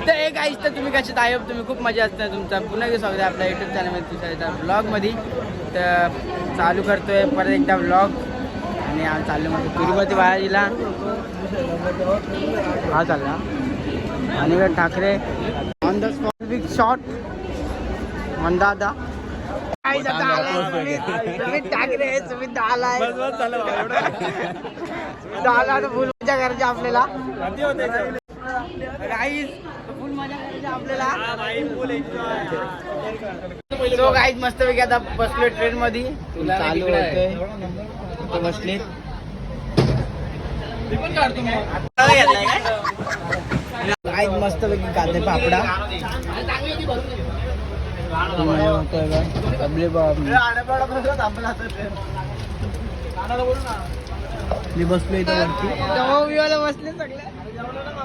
तर एक आईस तर तुम्ही कशी आय होप तुम्ही खूप मजा असते तुमचा पुन्हा एकदा स्वागत आहे आपल्या युट्यूब चॅनलमध्ये तुमच्या ब्लॉगमध्ये. तर चालू करतोय परत एकदा ब्लॉग आणि आज चाललो म्हणजे तिरुपती बालाजीला. हा चालला आणि Thackeray on the spot big shot मंदादा ठाकरे सुमित आलाय फुल मजा करायची आपल्याला. फुल मजा करायची आपल्याला. सो गाईज मस्त पैकी आता बसलोय ट्रेन मध्ये चालू होतोय बसले. गाईज मस्त पैकी कांदे पापडा मी बसलो इथं वरती बसले सगळे.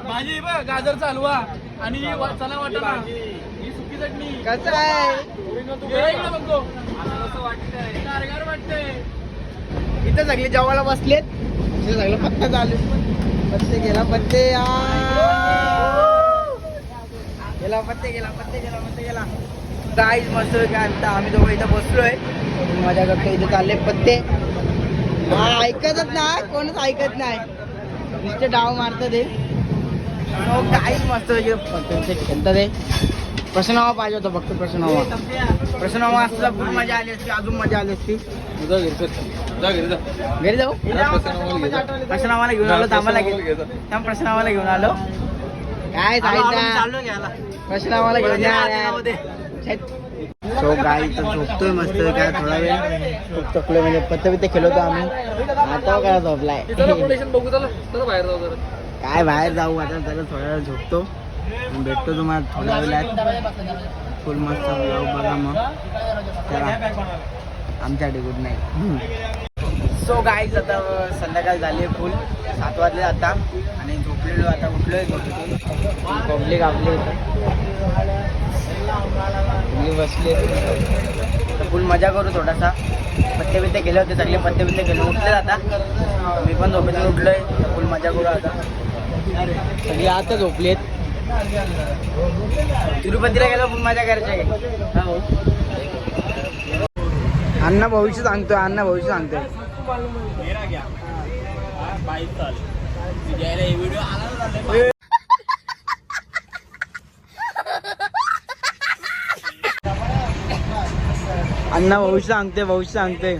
भाजी गाजरचा हलवा आणि चना वाटाणा ही सुकी चटणी कसं आहे इथं सगळे जेवायला बसलेत. सगळं पत्ता चालू पत्ते गेला पत्ते गेला पत्ते गेला पत्ते गेला पत्ते गेला. गाईज मस्त काय आता आम्ही दोघं इथं बसलोय मजा करतो. इथे चालले पत्ते. हा ऐकतच नाही कोणच ऐकत नाही नुसते डाव मारतात ते. काहीच मस्त खेळतात ते. प्रश्नावा पाहिजे होता फक्त प्रश्नावा असला खूप मजा आली असती अजून मजा आली असती. घरी जाऊ प्रश्नावाला घेऊन आलो आम्हाला त्या प्रश्नावाला घेऊन आलो काय जायचं प्रश्नावाला घेऊन सो गाई तर झोपतोय मस्त काय थोडा वेळ खूप थकलोय म्हणजे पत्ते बित्ते खेळतो आम्ही. आता काय झोपलाय काय बाहेर जाऊ आता त्याला थोड्या वेळ झोपतो भेटतो तुम्हाला थोड्या वेळात. फुल मस्त जाऊ बघा मग चला आमच्यासाठी गुड नाईट. सो गाईज आता संध्याकाळ झाली फुल 7 वाजले आता आणि झोपलेलो आता उठलोय पब्लिक आपले बसले फुल मजा करू थोडासा. पत्ते बित्ते गेले होते सगळे पत्ते बित्ते गेले उठले आता मी पण झोपेतून उठलोय फुल मजा करू आता. सगळी आता झोपलेत. तिरुपतीला गेलो फुल मजा करायची. अण्णा भविष्य सांगतोय अण्णा भविष्य सांगतोय. अण्णा भविष्य सांगते भविष्य सांगते.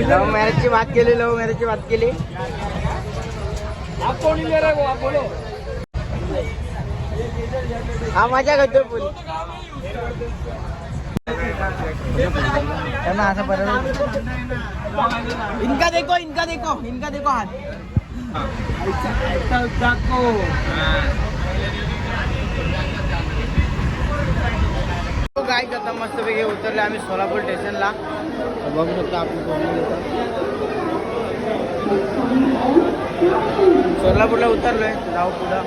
लव मॅरेज ची बात केली लव मॅरेज ची बात केली. हा मजा करतोय फुल असं बरं. इनका देखो इनका देखो इनका देखो हाथ गाईज आता मस्त पैकी उतरले आम्ही सोलापूर स्टेशनला. बघू शकतो आपण सोलापूरला उतरलोय जाऊ पुढं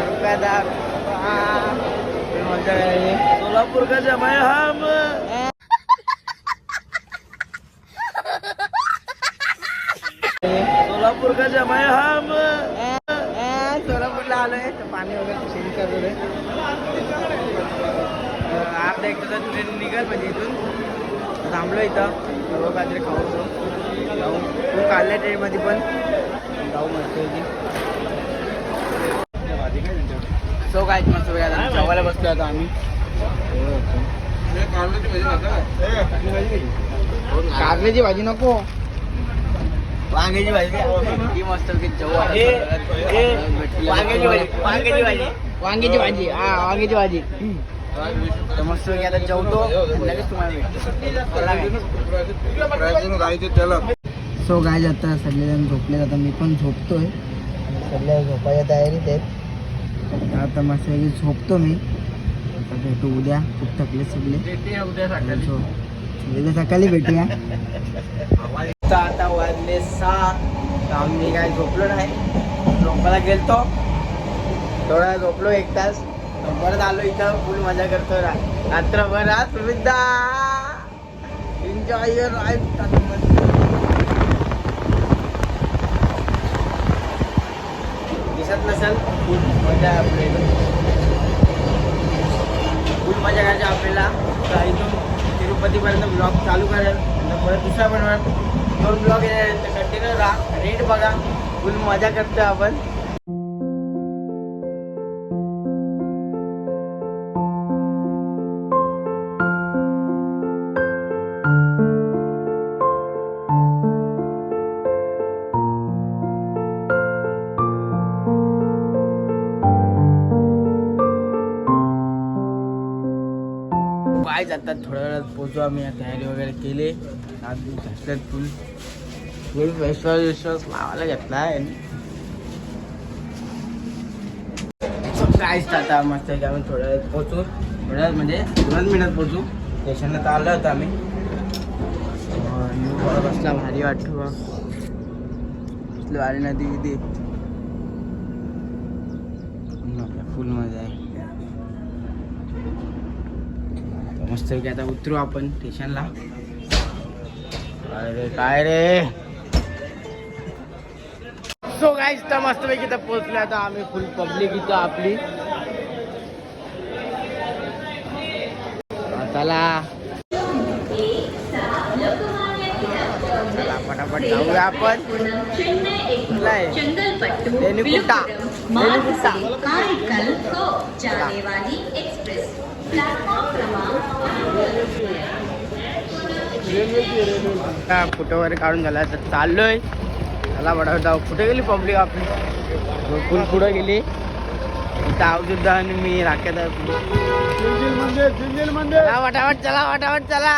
रुपयादार मजा सोलापूर का जमाय हम सोलापूर का जमाय हम सोलापूरला आलोय तर पाणी वगैरे शेअर करतोय. अर्धा एक तासात ट्रेन निघाल म्हणजे इथून थांबलो इथं सर्व काहीतरी खाऊचो जाऊ तू काढल्या ट्रेनमध्ये पण जाऊ मस्त सो काय मस्त जेवायला बसलो आता आम्ही. कारल्याची भाजी नको वांग्याची भाजी मस्त वांग्याची भाजी हा वांग्याची भाजी मस्त आता जेवतो लगेच तुम्हाला भेटतो. सो गाय आता सगळेजण झोपले आता मी पण झोपतोय सगळ्या झोपायच्या तयारीत आहेत. आता मस्त झोपतो मी. आता भेटू उद्या खूप थकले सगळे उद्या सकाळी भेटूया. आता वाजले 7 आम्ही काय झोपलो नाही झोपायला गेलतो थोडा झोपलो 1 तास, परत आलो इथं फुल मजा करतो रात्रभर. सुविधा एन्जॉय युअर लाईफ. दिसत नसेल फुल मजा आहे आपल्याला, फुल मजा करायची आपल्याला. तर इथून तिरुपतीपर्यंत ब्लॉग चालू करेल, परत दुसरा बनवणार 2 ब्लॉग येणार. कंटिन्यू राहा, रेट बघा, फुल मजा करतो आपण. काय जातात थोड्या वेळात पोहोचू आम्ही. तयारी वगैरे केली, घातल्यात फुल फुल विश्वास लावायला घेतला आहे. काय आता मस्त आहे की आम्ही थोड्या वेळात पोहोचू, थोड्या वेळात म्हणजे 2 मिनिटात पोहोचू. स्टेशनला तर आलो होतो आम्ही. बसला भारी वाटतो, बसलो भारी नदी किती फुल मजा आहे. मस्त की आता उतरू आपण स्टेशनला. अरे काय रे. सो गाईस तर मस्तपैकी तर पोहोचलो आता आम्ही. फुल पब्लिक इथं आपली. चला चला फटाफट जाऊया आपण. कुठला आहे रेणुकुट्टा. फोटो वगैरे काढून झाला तर चाललोय. चला बडा जाऊ. कुठे गेली पब्लिक आपली, फुल पुढे गेली. इथं अवधूत आणि मी राख्यात वाटावट. चला वाटावट चला.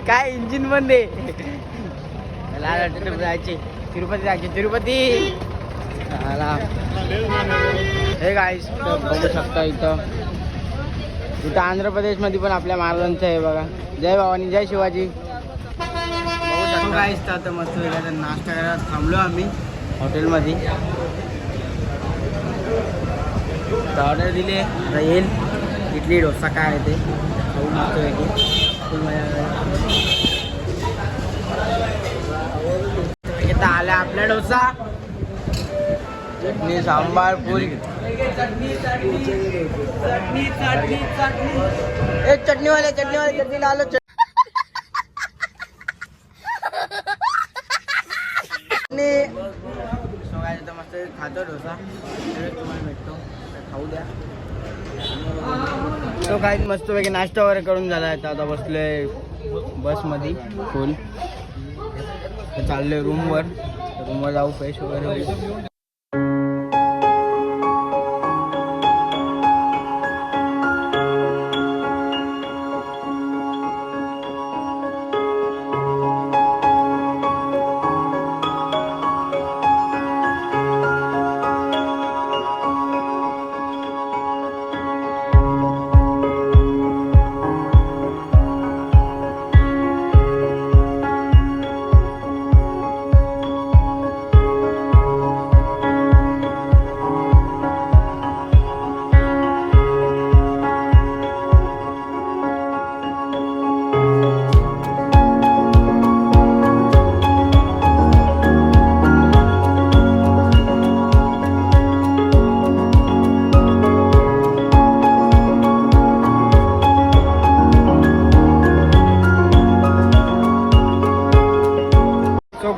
काय इंजिन बंद आहे. जायचे तिरुपती, जायचे तिरुपती. हे गाईस बघू शकता इथं आंध्र प्रदेश मध्ये पण आपल्या महाराजांचं आहे बघा. जय भवानी जय शिवाजी. बघू शकतो गाईस. तर मस्त नाश्ता करायला थांबलो आम्ही हॉटेलमध्ये. ऑर्डर दिली आहे, येईल इडली डोसा काय आहे ते खाऊ मस्त वेगळी. इथं आला आपला डोसा, चटणी सांबार पुरी. चटणीवाले चटणी आलो. मस्त खातो डोसा, तुम्हाला भेटतो खाऊ द्या. तो काय मस्त पैकी नाश्ता वगैरे करून झाला आहे. आता बसलोय बसमध्ये फुल. चाललोय रूमवर जाऊ फ्रेश वगैरे होईल.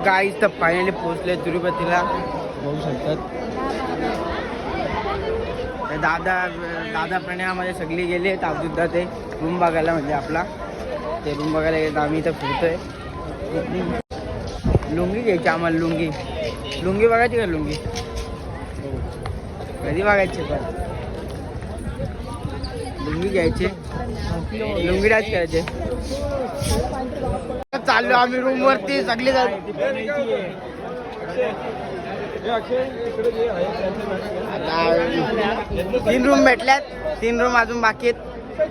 गाईस तर फायनली पोहोचले तिरुपतीला. बघू शकतात दादा प्रणयामध्ये सगळी गेली आहेत. सुद्धा ते रूम बघायला, म्हणजे आपला ते रूम बघायला गेले. आम्ही इथं फिरतोय. लुंगी घ्यायची आम्हाला. लुंगी बघायची का? लुंगी कधी बघायची पण लुंगी घ्यायची, लुंगी डान्स करायचे. चाललो आम्ही रूम वरती सगळे. 3 रूम भेटल्यात, 3 रूम अजून बाकी आहेत.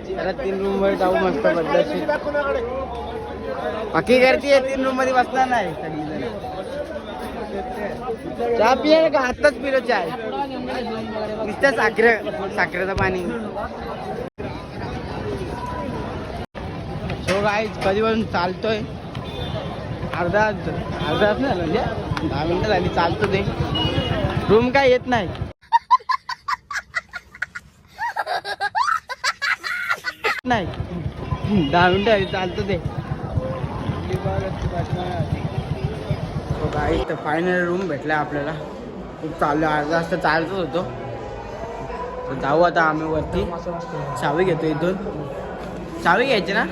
जरा 3 रूम वर जाऊ मस्त बदलायची. बाकी गर्दी आहे, 3 रूम मध्ये बसणार नाही सगळी जण. चहा पिया का आत्ताच पिलो चाय नुसतं साखरेचं पाणी. सो गाईज कधीपासून चालतोय अर्धा तास नाही म्हणजे 10 मिनिटं झाली चालतो ते. रूम काय येत नाही नाही 10 मिनिटं झाली चालतो ते. तो गाईज तर फायनल रूम भेटला आपल्याला. खूप चाललो अर्धा तास तर चालतच होतो. तर जाऊ आता आम्ही वरती. चावी घेतो इथून. चावी घ्यायची ना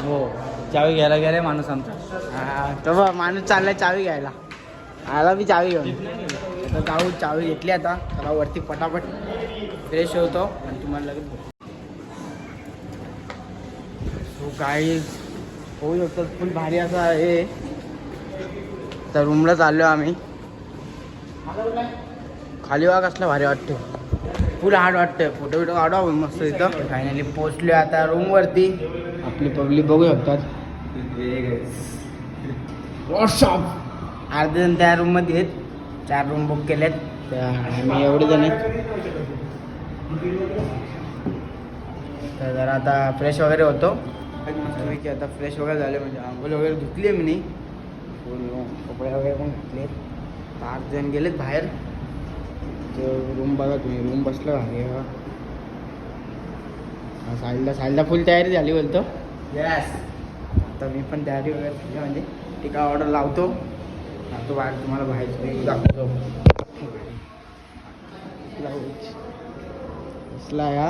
हो चावी घ्यायला गेलाय माणूस आमचा. हा तो बघ माणूस चाललाय चावी घ्यायला. आला मी चावी घेऊन. आता जाऊ चावी घेतली आता. चला वरती पटापट फ्रेश होतो आणि तुम्हाला लगेच सो गाईज होऊ शकतो फुल भारी असा आहे. तर रूमला चाललो आम्ही. खाली वाघ असला भारी वाटते. फुल हार्ड वाटतं. फोटो बिटो काढू आपण मस्त इथं. फायनली पोहोचलो आता रूमवरती. आपली पब्लिक बघू शकतात. अर्धे जण त्या रूममध्ये आहेत. 4 रूम बुक केल्यात. त्या आम्ही एवढे जण आहेत. तर जरा आता फ्रेश वगैरे होतो. की आता फ्रेश वगैरे झाले म्हणजे आंघोळ वगैरे धुतली आहे मी. कपडे वगैरे पण धुतले. 8 जण गेलेत बाहेर. रूम बघा तुम्ही. रूम बसलं आहे साईडला फुल तयारी झाली बोलतो. यस आता मी पण तयारी वगैरे केली म्हणजे टिका ऑर्डर लावतो बाहेर. तुम्हाला बाहेर दाखवतो. बसला या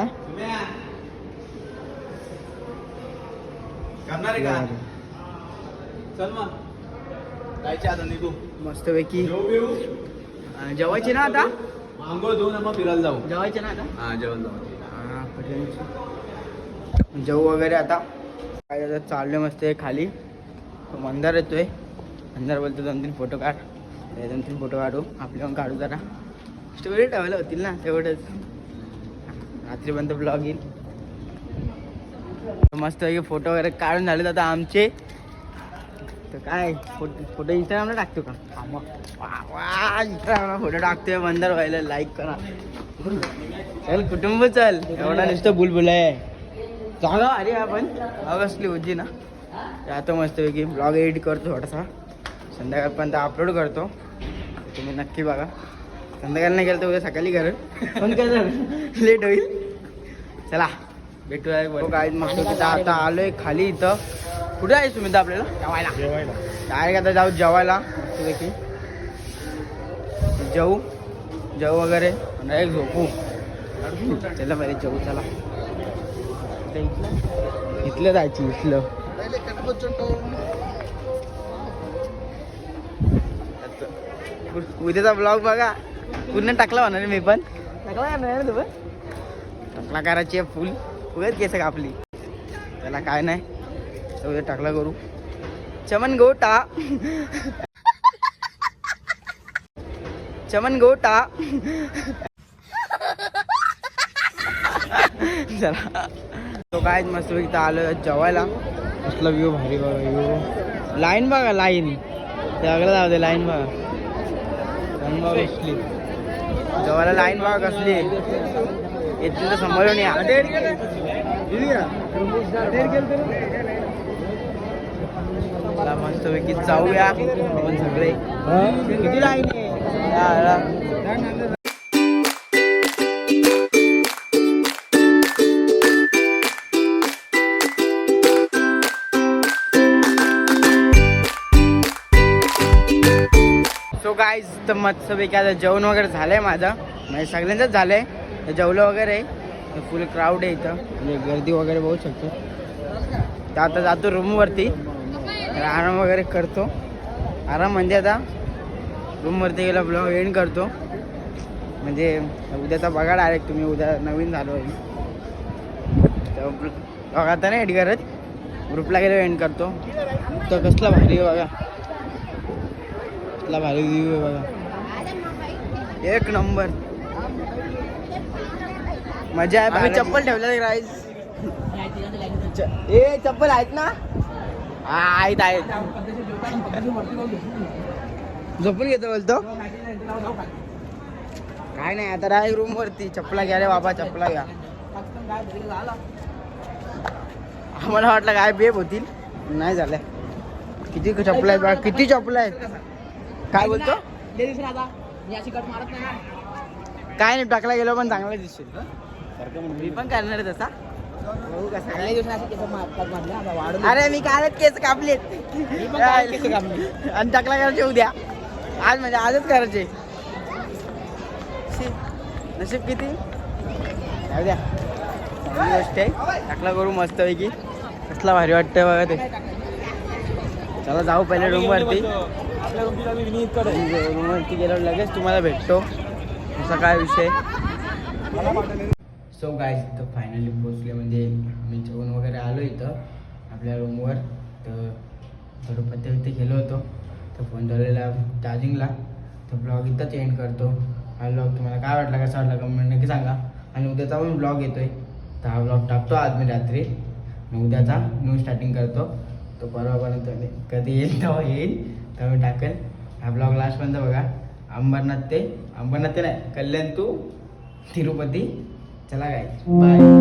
चल मग जायची आता निघू मस्तपैकी. जेवायची ना आता. आंघोळ धुवून मग फिरायला जाऊ. जेवायची ना आता. हा जेवण जाऊ. जेवू वगैरे आता. काय आता चाललं मस्त आहे खाली. मंदार येतोय. मंदार बोलतो 2-3 फोटो काढ. 2-3 फोटो काढू. आपले पण काढू जरा. स्टोरी ठेवायला होतील ना तेवढंच. रात्रीपर्यंत ब्लॉग येईल. मस्त फोटो वगैरे काढून झालेत आता आमचे. तर काय फोटो इंस्टाग्रामला टाकतो का. वा इंस्टाग्रामला फोटो टाकतोय. मंदार व्हायला लाईक करा. चल कुटुंब चल. एवढा नुसतं बुलबुल आहे. जागा अरे आपण कसली होती ना. आता मस्तपैकी ब्लॉग एडिट करतो थोडासा. संध्याकाळपर्यंत अपलोड करतो. तुम्ही नक्की बघा. संध्याकाळी नाही गेलं तर उद्या सकाळी करेल. पण काय झालं लेट होईल. चला भेटूया. काय मस्त आता आलोय खाली इथं. कुठे आहे तुम्ही तर आपल्याला जेवायला. डायरेक्ट आता जाऊ जेवायला मस्तपैकी. जेवू वगैरे डायरेक्ट झोपू. चला पहिले जेवू. चला इथलं जायचं. इथलं उद्याचा ब्लॉग बघा. पूर्ण टाकला होणार मी पण. टाकला नाही तू पण. टाकला करायची फुल उद्याच केस कापली. त्याला काय नाही उद्या टाकला करू. चमन गोटा चला तो काय मस्त इथं आलो जेवायला. कसला व्ह्यू भारी बघा. व्ह्यू लाईन बघा. लाईन त्याकडे जाऊ दे. लाईन बघा. लाईन बघा कसली. जेवायला लाईन बघा कसली. इथलं तर सांभाळून या. मस्तपैकी जाऊया आपण सगळे. किती लाईन आहे. सो गाईज तर मस्तपैकी आता जेवण वगैरे झालंय माझं. म्हणजे सगळ्यांचंच झालंय. तर जेवलं वगैरे फुल क्राऊड आहे इथं. म्हणजे गर्दी वगैरे बघू शकतो. तर आता जातो रूमवरती. आराम वगैरे करतो. आराम म्हणजे आता रूमवरती गेला ब्लॉग एंड करतो. म्हणजे उद्याचा बघा डायरेक्ट तुम्ही. उद्या नवीन झालो आहे तर ब्लॉग आता नाही एड करत. ग्रुपला गेलो एंड करतो. तर कसला भारी आहे बघा. कसला भारी व्ह्यू आहे बघा. एक नंबर मजा आहे. आम्ही चप्पल ठेवलं राईज. ए चप्पल आहेत ना. आहेत झोपून घेतो बोलतो काय नाही आता राय रूम वरती चपला घ्या रे बाबा चपला घ्या आम्हाला वाटलं काय बेब होतील नाही झाल्या किती चपला आहेत बा किती चपला आहेत काय बोलतो काय नाही टाकला गेलो पण चांगला दिसशील मी पण करणार आहे तसा अरे मी कालच केस कापलेत आणि टाकला करायचे उद्या आज म्हणजे आजच करायचे नशीब किती जाऊ द्या चांगली गोष्ट आहे टाकला करू मस्त पैकी कसला भारी वाटतंय बघा ते चला जाऊ पहिले रूमवरती रूमवरती गेल्यावर लगेच तुम्हाला भेटतो असा काय विषय सो गाईज इथं फायनली पोचले म्हणजे आम्ही जेवण वगैरे आलो इथं आपल्या रूमवर तर थोडं पत्ते गेलो होतो तर फोन झालेला चार्जिंगला तर ब्लॉग इथंच एंड करतो हा ब्लॉग तुम्हाला काय वाटला कसा वाटला कमेंट नक्की सांगा आणि उद्याचा पण ब्लॉग येतोय तर हा ब्लॉग टाकतो आज मी रात्री आणि उद्याचा न्यू स्टार्टिंग करतो तो परवापर्यंत कधी येईल तेव्हा येईल तेव्हा मी टाकेल हा ब्लॉग लास्टपर्यंत बघा अंबरनाथ ते नाही कल्याण टू तिरुपती चला काय बाय